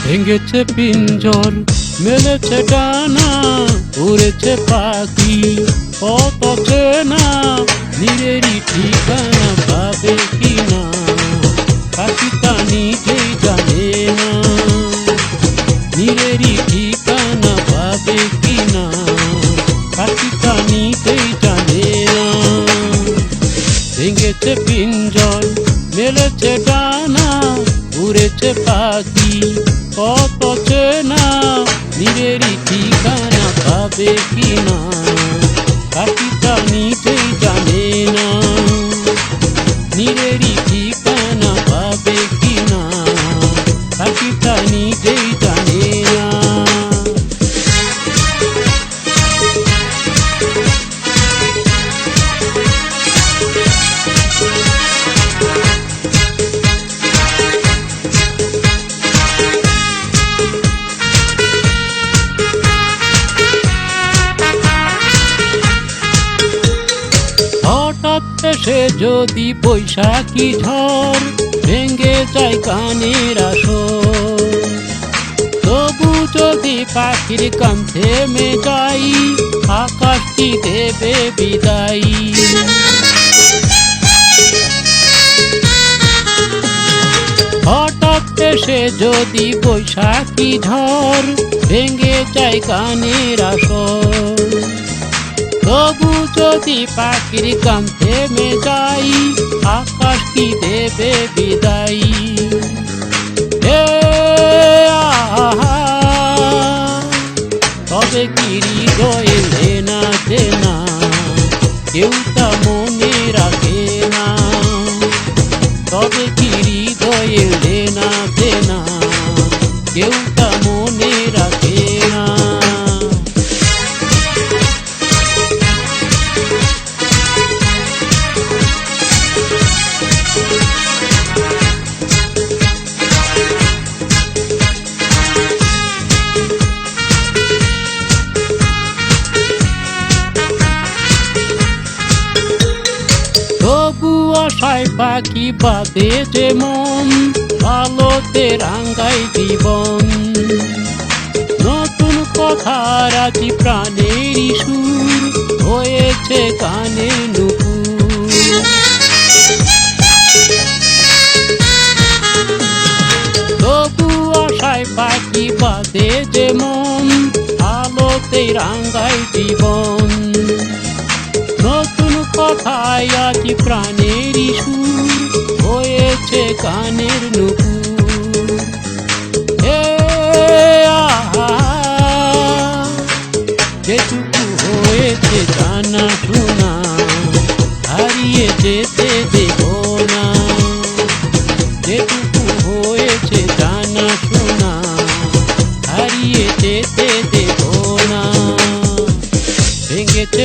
ভেঙেছে পিঞ্জর, মেলেছে ডানা, উড়েছে পাখি কত চেনা, নীরেরই ঠিকানা পাবে কিনা পাখি তা নিজেই জানে না। নীরেরই ঠিকানা পাবে কিনা পাখি তা নিজেই জানে না। ভেঙেছে পিঞ্জর, মেলেছে ডানা, উড়েছে পাখি কত চেনা, নীরেরই ঠিকানা পাবে কিনা পাখি তা নিজেই জানে না। নীরেরই ঠিকানা পাবে কিনা পাখি তা নিজেই জানে না। হঠাৎ এসে যদি বৈশাখী ঝড় ভেঙে যায় গানের আসর, তবু যদি পাখির গান থেমে যাই আকাশটি দেবে বিদায়। হঠাৎ এসে যদি বৈশাখী ঝড় ভেঙে যায় গানের আসর, তবু যদি পাখির গান থেমে যাই আকাশটি দেবে বিদায়। তবে কি হৃদয়ে লেনা দেনা কেউ তা মনে রাখে না। তবে কি হৃদয়ে লেনা দেনা কেউ তা মনে রাখে না। তবু আশায় পাখি বাঁধে যে মন, আলোতে রাঙ্গাই জীবন। নতুন কথার আজি প্রাণেরই সুর হয়েছে গানের নুপুর। তবু আশায় পাখি বাঁধে যে মন, আলোতে রাঙ্গাই জীবন। নতুন কথায় আজি প্রাণেরই সুর হয়েছে গানের নুপুর। যেটুকু হয়েছে জানা শোনা হারিয়ে যেতে দেব না। যেটুকু হয়েছে জানা শোনা হারিয়ে যেতে দেব না। ভেঙেছে